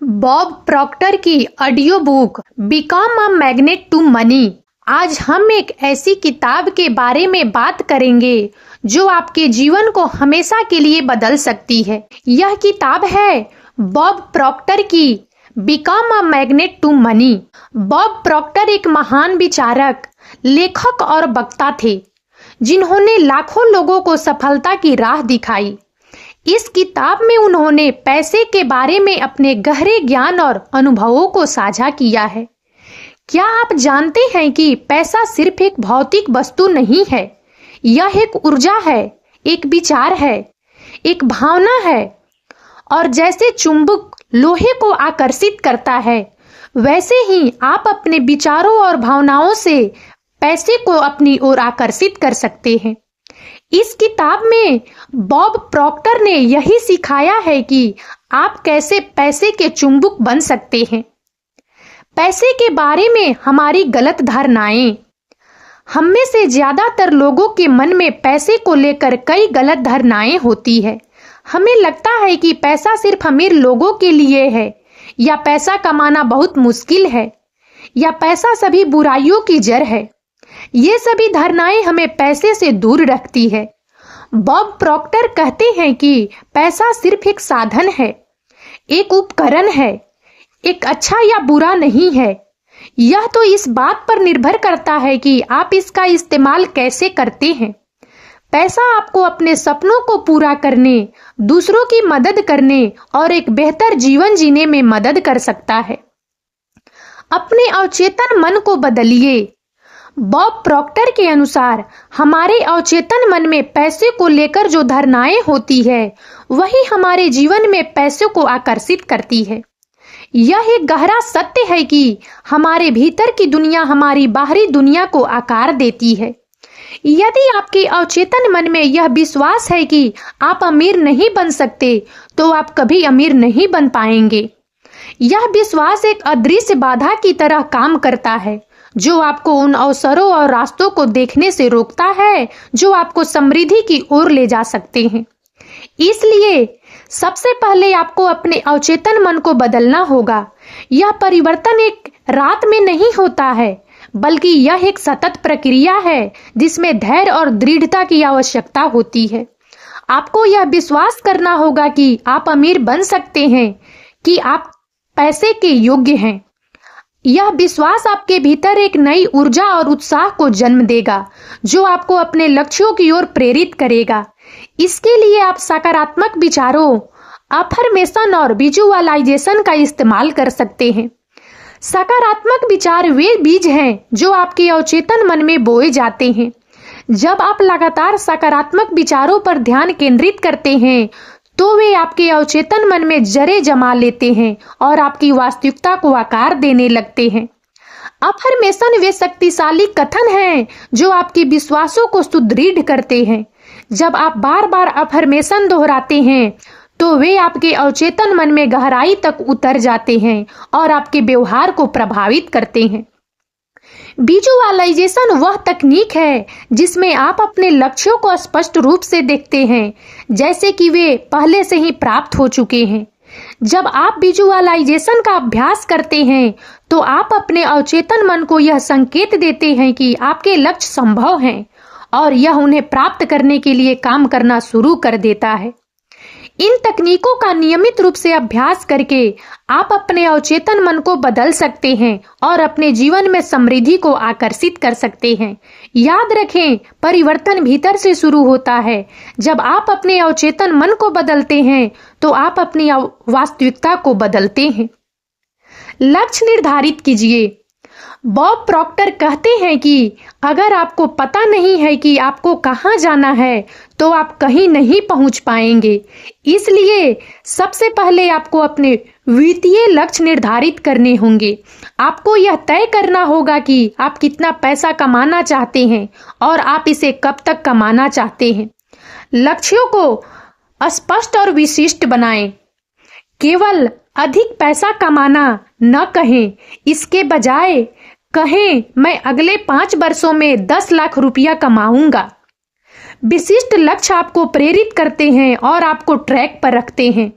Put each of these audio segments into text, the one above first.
Bob Proctor की audio book become a magnet to money. आज हम एक ऐसी किताब के बारे में बात करेंगे जो आपके जीवन को हमेशा के लिए बदल सकती है। यह किताब है बॉब प्रॉक्टर की become a magnet to money. Bob Proctor एक महान विचारक, लेखक और वक्ता थे जिन्होंने लाखों लोगों को सफलता की राह दिखाई। इस किताब में उन्होंने पैसे के बारे में अपने गहरे ज्ञान और अनुभवों को साझा किया है। क्या आप जानते हैं कि पैसा सिर्फ एक भौतिक वस्तु नहीं है, यह एक ऊर्जा है, एक विचार है, एक भावना है। और जैसे चुंबक लोहे को आकर्षित करता है, वैसे ही आप अपने विचारों और भावनाओं से पैसे को अपनी ओर आकर्षित कर सकते हैं। इस किताब में बॉब प्रॉक्टर ने यही सिखाया है कि आप कैसे पैसे के चुंबक बन सकते हैं। पैसे के बारे में हमारी गलत धारणाएं। हम में से ज्यादातर लोगों के मन में पैसे को लेकर कई गलत धारणाएं होती है। हमें लगता है कि पैसा सिर्फ अमीर लोगों के लिए है, या पैसा कमाना बहुत मुश्किल है, या पैसा सभी बुराइयों की जड़ है। ये सभी धारणाएं हमें पैसे से दूर रखती है। बॉब प्रॉक्टर कहते हैं कि पैसा सिर्फ एक साधन है, एक उपकरण है, एक अच्छा या बुरा नहीं है। यह तो इस बात पर निर्भर करता है कि आप इसका इस्तेमाल कैसे करते हैं। पैसा आपको अपने सपनों को पूरा करने, दूसरों की मदद करने और एक बेहतर जीवन जीने में मदद कर सकता है। अपने अवचेतन मन को बदलिए। बॉब प्रॉक्टर के अनुसार हमारे अवचेतन मन में पैसे को लेकर जो धारणाएं होती है, वही हमारे जीवन में पैसे को आकर्षित करती है। यह एक गहरा सत्य है कि हमारे भीतर की दुनिया हमारी बाहरी दुनिया को आकार देती है। यदि आपके अवचेतन मन में यह विश्वास है कि आप अमीर नहीं बन सकते, तो आप कभी अमीर नहीं बन पाएंगे। यह विश्वास एक अदृश्य बाधा की तरह काम करता है, जो आपको उन अवसरों और रास्तों को देखने से रोकता है जो आपको समृद्धि की ओर ले जा सकते हैं। इसलिए सबसे पहले आपको अपने अवचेतन मन को बदलना होगा। यह परिवर्तन एक रात में नहीं होता है, बल्कि यह एक सतत प्रक्रिया है जिसमें धैर्य और दृढ़ता की आवश्यकता होती है। आपको यह विश्वास करना होगा कि आप अमीर बन सकते हैं, कि आप पैसे के योग्य हैं। यह विश्वास आपके भीतर एक नई ऊर्जा और उत्साह को जन्म देगा, जो आपको अपने लक्ष्यों की ओर प्रेरित करेगा। इसके लिए आप सकारात्मक विचारों, अफर्मेशन और विजुअलाइजेशन का इस्तेमाल कर सकते हैं। सकारात्मक विचार वे बीज हैं जो आपके अवचेतन मन में बोए जाते हैं। जब आप लगातार सकारात्मक विचारों पर ध्यान केंद्रित करते हैं, तो वे आपके अवचेतन मन में जड़ें जमा लेते हैं और आपकी वास्तविकता को आकार देने लगते हैं। अफर्मेशन वे शक्तिशाली कथन हैं जो आपके विश्वासों को सुदृढ़ करते हैं। जब आप बार बार अफर्मेशन दोहराते हैं, तो वे आपके अवचेतन मन में गहराई तक उतर जाते हैं और आपके व्यवहार को प्रभावित करते हैं। विजुअलाइजेशन वह तकनीक है जिसमें आप अपने लक्ष्यों को स्पष्ट रूप से देखते हैं, जैसे कि वे पहले से ही प्राप्त हो चुके हैं। जब आप विजुअलाइजेशन का अभ्यास करते हैं, तो आप अपने अवचेतन मन को यह संकेत देते हैं कि आपके लक्ष्य संभव हैं, और यह उन्हें प्राप्त करने के लिए काम करना शुरू कर देता है। इन तकनीकों का नियमित रूप से अभ्यास करके आप अपने अवचेतन मन को बदल सकते हैं और अपने जीवन में समृद्धि को आकर्षित कर सकते हैं। याद रखें, परिवर्तन भीतर से शुरू होता है। जब आप अपने अवचेतन मन को बदलते हैं, तो आप अपनी वास्तविकता को बदलते हैं। लक्ष्य निर्धारित कीजिए। बॉब प्रॉक्टर कहते हैं कि अगर आपको पता नहीं है कि आपको कहां जाना है, तो आप कहीं नहीं पहुंच पाएंगे। इसलिए सबसे पहले आपको अपने वित्तीय लक्ष्य निर्धारित करने होंगे। आपको यह तय करना होगा कि आप कितना पैसा कमाना चाहते हैं और आप इसे कब तक कमाना चाहते हैं। लक्ष्यों को स्पष्ट और विशिष्ट बनाएं। केवल अधिक पैसा कमाना न कहें, इसके बजाय कहें, मैं अगले 5 वर्षों में 10 लाख रुपया कमाऊंगा। विशिष्ट लक्ष्य आपको प्रेरित करते हैं और आपको ट्रैक पर रखते हैं।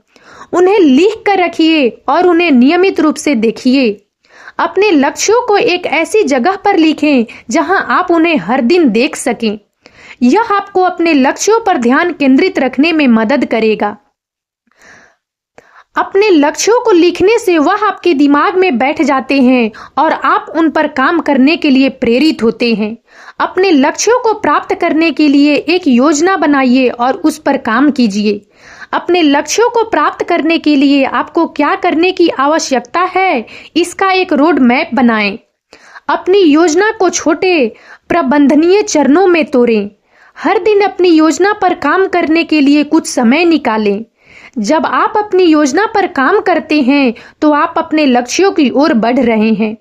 उन्हें लिख कर रखिए और उन्हें नियमित रूप से देखिए। अपने लक्ष्यों को एक ऐसी जगह पर लिखें जहां आप उन्हें हर दिन देख सकें। यह आपको अपने लक्ष्यों पर ध्यान केंद्रित रखने में मदद करेगा। अपने लक्ष्यों को लिखने से वह आपके दिमाग में बैठ जाते हैं और आप उन पर काम करने के लिए प्रेरित होते हैं। अपने लक्ष्यों को प्राप्त करने के लिए एक योजना बनाइए और उस पर काम कीजिए। अपने लक्ष्यों को प्राप्त करने के लिए आपको क्या करने की आवश्यकता है, इसका एक रोड मैप बनाएं। अपनी योजना को छोटे प्रबंधनीय चरणों में तोड़ें। हर दिन अपनी योजना पर काम करने के लिए कुछ समय निकालें। जब आप अपनी योजना पर काम करते हैं तो आप अपने लक्ष्यों की ओर बढ़ रहे हैं।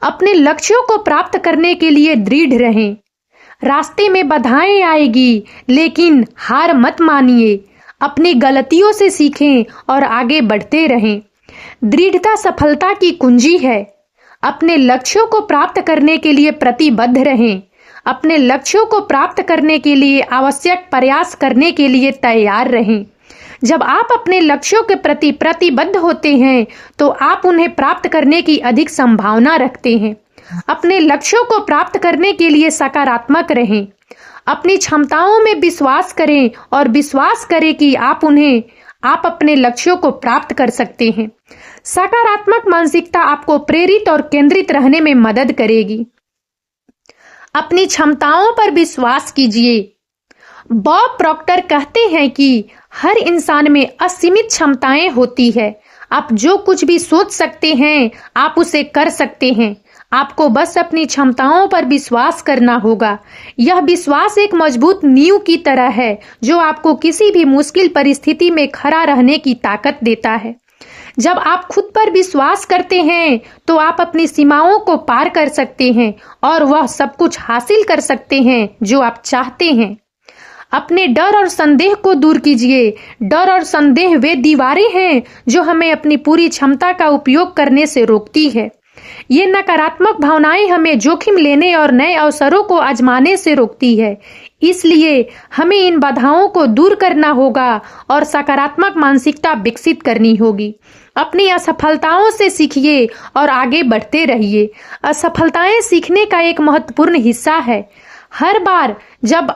अपने लक्ष्यों को प्राप्त करने के लिए दृढ़ रहें। रास्ते में बाधाएं आएगी, लेकिन हार मत मानिए। अपनी गलतियों से सीखें और आगे बढ़ते रहें। दृढ़ता सफलता की कुंजी है। अपने लक्ष्यों को प्राप्त करने के लिए प्रतिबद्ध रहें। अपने लक्ष्यों को प्राप्त करने के लिए आवश्यक प्रयास करने के लिए तैयार रहें। जब आप अपने लक्ष्यों के प्रति प्रतिबद्ध होते हैं तो आप उन्हें प्राप्त करने की अधिक संभावना रखते हैं। अपने लक्ष्यों को प्राप्त करने के लिए सकारात्मक रहें। अपनी क्षमताओं में विश्वास करें और विश्वास करें कि आप अपने लक्ष्यों को प्राप्त कर सकते हैं। सकारात्मक मानसिकता आपको प्रेरित और केंद्रित रहने में मदद करेगी। अपनी क्षमताओं पर विश्वास कीजिए। बॉब प्रॉक्टर कहते हैं कि हर इंसान में असीमित क्षमताएं होती है। आप जो कुछ भी सोच सकते हैं, आप उसे कर सकते हैं। आपको बस अपनी क्षमताओं पर विश्वास करना होगा। यह विश्वास एक मजबूत नींव की तरह है जो आपको किसी भी मुश्किल परिस्थिति में खड़ा रहने की ताकत देता है। जब आप खुद पर विश्वास करते हैं तो आप अपनी सीमाओं को पार कर सकते हैं और वह सब कुछ हासिल कर सकते हैं जो आप चाहते हैं। अपने डर और संदेह को दूर कीजिए। डर और संदेह वे दीवारें हैं जो हमें अपनी पूरी क्षमता का उपयोग करने से रोकती है। ये नकारात्मक भावनाएं हमें जोखिम लेने और नए अवसरों को आजमाने से रोकती है। इसलिए हमें इन बाधाओं को दूर करना होगा और सकारात्मक मानसिकता विकसित करनी होगी। अपनी असफलताओं से सीखिए और आगे बढ़ते रहिए। असफलताएं सीखने का एक महत्वपूर्ण हिस्सा है। हर बार जब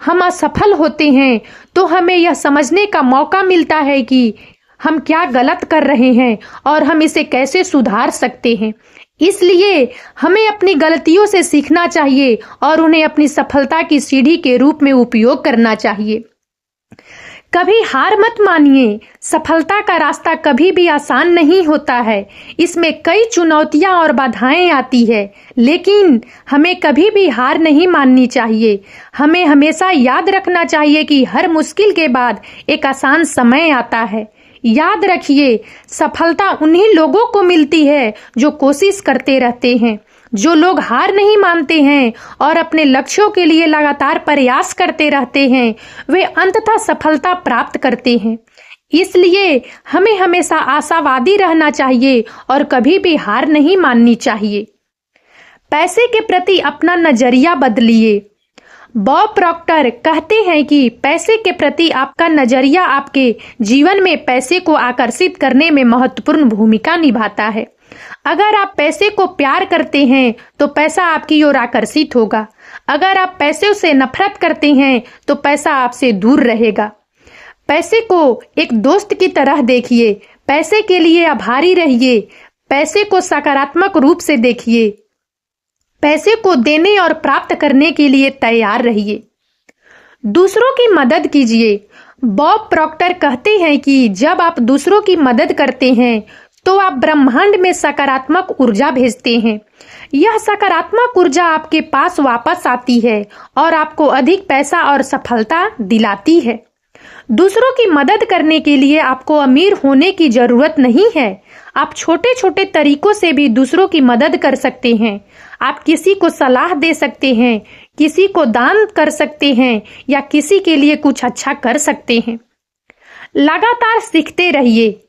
हम असफल होते हैं तो हमें यह समझने का मौका मिलता है कि हम क्या गलत कर रहे हैं और हम इसे कैसे सुधार सकते हैं। इसलिए हमें अपनी गलतियों से सीखना चाहिए और उन्हें अपनी सफलता की सीढ़ी के रूप में उपयोग करना चाहिए। कभी हार मत मानिए। सफलता का रास्ता कभी भी आसान नहीं होता है। इसमें कई चुनौतियां और बाधाएं आती है, लेकिन हमें कभी भी हार नहीं माननी चाहिए। हमें हमेशा याद रखना चाहिए कि हर मुश्किल के बाद एक आसान समय आता है। याद रखिए, सफलता उन्हीं लोगों को मिलती है जो कोशिश करते रहते हैं। जो लोग हार नहीं मानते हैं और अपने लक्ष्यों के लिए लगातार प्रयास करते रहते हैं, वे अंततः सफलता प्राप्त करते हैं। इसलिए हमें हमेशा आशावादी रहना चाहिए और कभी भी हार नहीं माननी चाहिए। पैसे के प्रति अपना नजरिया बदलिए। बॉब प्रॉक्टर कहते हैं कि पैसे के प्रति आपका नजरिया आपके जीवन में पैसे को आकर्षित करने में महत्वपूर्ण भूमिका निभाता है। अगर आप पैसे को प्यार करते हैं तो पैसा आपकी ओर आकर्षित होगा। अगर आप पैसे से नफरत करते हैं तो पैसा आपसे दूर रहेगा। पैसे को एक दोस्त की तरह देखिए। पैसे के लिए आभारी रहिए। पैसे को सकारात्मक रूप से देखिए। पैसे को देने और प्राप्त करने के लिए तैयार रहिए। दूसरों की मदद कीजिए। बॉब प्रॉक्टर कहते हैं कि जब आप दूसरों की मदद करते हैं तो आप ब्रह्मांड में सकारात्मक ऊर्जा भेजते हैं। यह सकारात्मक ऊर्जा आपके पास वापस आती है और आपको अधिक पैसा और सफलता दिलाती है। दूसरों की मदद करने के लिए आपको अमीर होने की जरूरत नहीं है। आप छोटे छोटे तरीकों से भी दूसरों की मदद कर सकते हैं। आप किसी को सलाह दे सकते हैं, किसी को दान कर सकते हैं या किसी के लिए कुछ अच्छा कर सकते हैं। लगातार सीखते रहिए।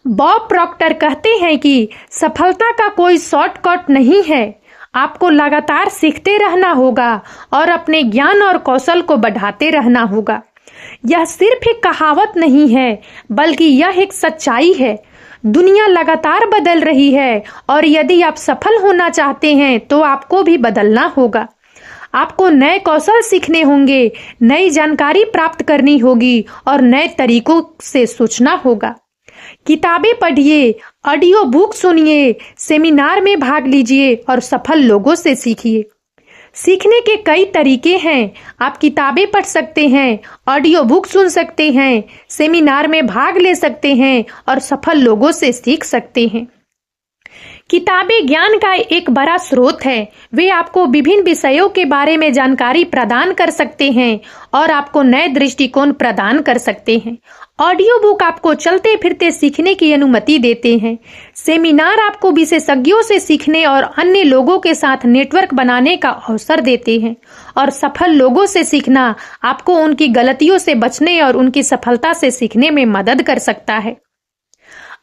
बॉब प्रॉक्टर कहते हैं कि सफलता का कोई शॉर्टकट नहीं है। आपको लगातार सीखते रहना होगा और अपने ज्ञान और कौशल को बढ़ाते रहना होगा। यह सिर्फ एक कहावत नहीं है, बल्कि यह एक सच्चाई है। दुनिया लगातार बदल रही है और यदि आप सफल होना चाहते हैं तो आपको भी बदलना होगा। आपको नए कौशल सीखने होंगे, नई जानकारी प्राप्त करनी होगी और नए तरीकों से सोचना होगा। किताबें पढ़िए, ऑडियो बुक सुनिए, सेमिनार में भाग लीजिए और सफल लोगों से सीखिए। सीखने के कई तरीके हैं। आप किताबें पढ़ सकते हैं, ऑडियो बुक सुन सकते हैं, सेमिनार में भाग ले सकते हैं और सफल लोगों से सीख सकते हैं। किताबें ज्ञान का एक बड़ा स्रोत है। वे आपको विभिन्न विषयों के बारे में जानकारी प्रदान कर सकते हैं और आपको नए दृष्टिकोण प्रदान कर सकते हैं। ऑडियो बुक आपको चलते फिरते सीखने की अनुमति देते हैं। सेमिनार आपको विशेषज्ञों से सीखने और अन्य लोगों के साथ नेटवर्क बनाने का अवसर देते हैं। और सफल लोगों से सीखना आपको उनकी गलतियों से बचने और उनकी सफलता से सीखने में मदद कर सकता है।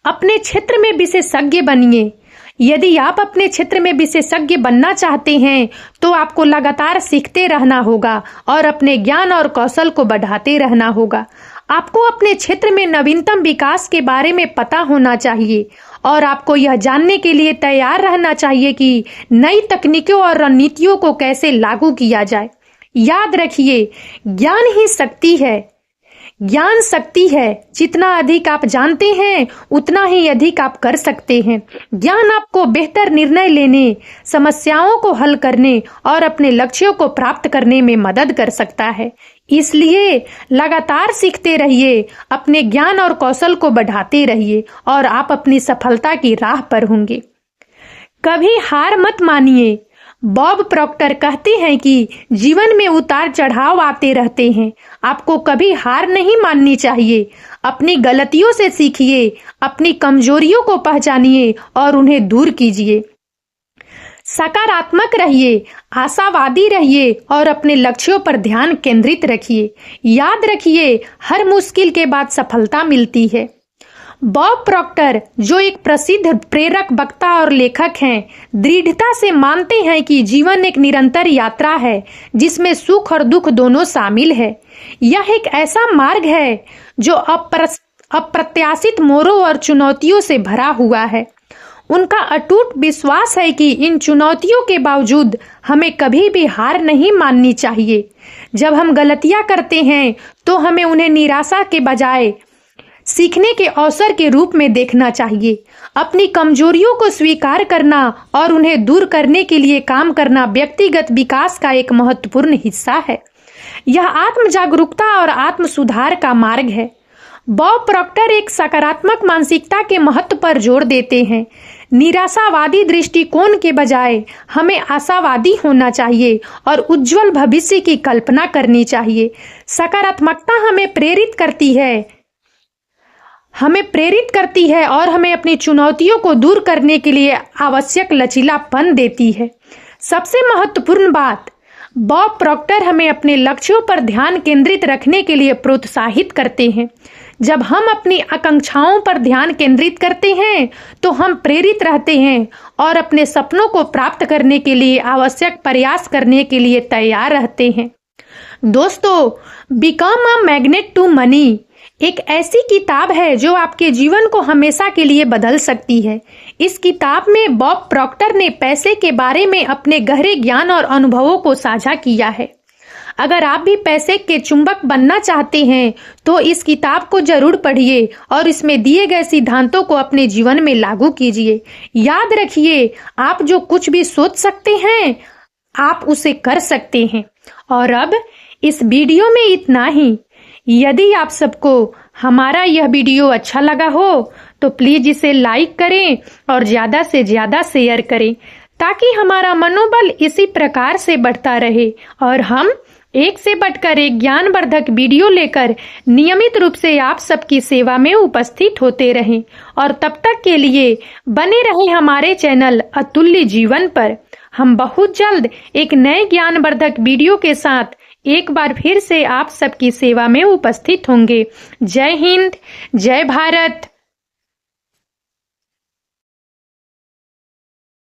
अपने क्षेत्र में विशेषज्ञ बनिए। यदि आप अपने क्षेत्र में विशेषज्ञ बनना चाहते हैं तो आपको लगातार सीखते रहना होगा और अपने ज्ञान और कौशल को बढ़ाते रहना होगा। आपको अपने क्षेत्र में नवीनतम विकास के बारे में पता होना चाहिए और आपको यह जानने के लिए तैयार रहना चाहिए कि नई तकनीकों और रणनीतियों को कैसे लागू किया जाए। याद रखिए, ज्ञान ही शक्ति है। ज्ञान शक्ति है। जितना अधिक आप जानते हैं उतना ही अधिक आप कर सकते हैं। ज्ञान आपको बेहतर निर्णय लेने, समस्याओं को हल करने और अपने लक्ष्यों को प्राप्त करने में मदद कर सकता है। इसलिए लगातार सीखते रहिए, अपने ज्ञान और कौशल को बढ़ाते रहिए और आप अपनी सफलता की राह पर होंगे। कभी हार मत मानिए। बॉब प्रॉक्टर कहते हैं कि जीवन में उतार चढ़ाव आते रहते हैं। आपको कभी हार नहीं माननी चाहिए। अपनी गलतियों से सीखिए, अपनी कमजोरियों को पहचानिए और उन्हें दूर कीजिए। सकारात्मक रहिए, आशावादी रहिए और अपने लक्ष्यों पर ध्यान केंद्रित रखिए। याद रखिए, हर मुश्किल के बाद सफलता मिलती है। बॉब प्रॉक्टर, जो एक प्रसिद्ध प्रेरक वक्ता और लेखक हैं, दृढ़ता से मानते हैं कि जीवन एक निरंतर यात्रा है जिसमें सुख और दुख दोनों शामिल है। यह एक ऐसा मार्ग है जो अप्रत्याशित मोड़ों और चुनौतियों से भरा हुआ है। उनका अटूट विश्वास है कि इन चुनौतियों के बावजूद हमें कभी भी हार नहीं माननी चाहिए। जब हम गलतियां करते हैं तो हमें उन्हें निराशा के बजाय सीखने के अवसर के रूप में देखना चाहिए। अपनी कमजोरियों को स्वीकार करना और उन्हें दूर करने के लिए काम करना व्यक्तिगत विकास का एक महत्वपूर्ण हिस्सा है। यह आत्म जागरूकता और आत्म सुधार का मार्ग है। बॉब प्रॉक्टर एक सकारात्मक मानसिकता के महत्व पर जोर देते हैं। निराशावादी दृष्टिकोण के बजाय हमें आशावादी होना चाहिए और उज्जवल भविष्य की कल्पना करनी चाहिए। सकारात्मकता हमें प्रेरित करती है और हमें अपनी चुनौतियों को दूर करने के लिए आवश्यक लचीलापन देती है। सबसे महत्वपूर्ण बात, बॉब प्रॉक्टर हमें अपने लक्ष्यों पर ध्यान केंद्रित रखने के लिए प्रोत्साहित करते हैं। जब हम अपनी आकांक्षाओं पर ध्यान केंद्रित करते हैं तो हम प्रेरित रहते हैं और अपने सपनों को प्राप्त करने के लिए आवश्यक प्रयास करने के लिए तैयार रहते हैं। दोस्तों, become a magnet to money एक ऐसी किताब है जो आपके जीवन को हमेशा के लिए बदल सकती है। इस किताब में बॉब प्रॉक्टर ने पैसे के बारे में अपने गहरे ज्ञान और अनुभवों को साझा किया है। अगर आप भी पैसे के चुंबक बनना चाहते हैं तो इस किताब को जरूर पढ़िए और इसमें दिए गए सिद्धांतों को अपने जीवन में लागू कीजिए। याद रखिए, आप जो कुछ भी सोच सकते हैं आप उसे कर सकते हैं। और अब इस वीडियो में इतना ही। यदि आप सबको हमारा यह वीडियो अच्छा लगा हो तो प्लीज इसे लाइक करें और ज्यादा से ज्यादा शेयर करें ताकि हमारा मनोबल इसी प्रकार से बढ़ता रहे और हम एक से बढ़कर एक ज्ञानवर्धक वीडियो लेकर नियमित रूप से आप सबकी सेवा में उपस्थित होते रहें। और तब तक के लिए बने रहें हमारे चैनल अतुल्य जीवन पर। हम बहुत जल्द एक नए ज्ञानवर्धक वीडियो के साथ एक बार फिर से आप सबकी सेवा में उपस्थित होंगे। जय हिंद, जय भारत।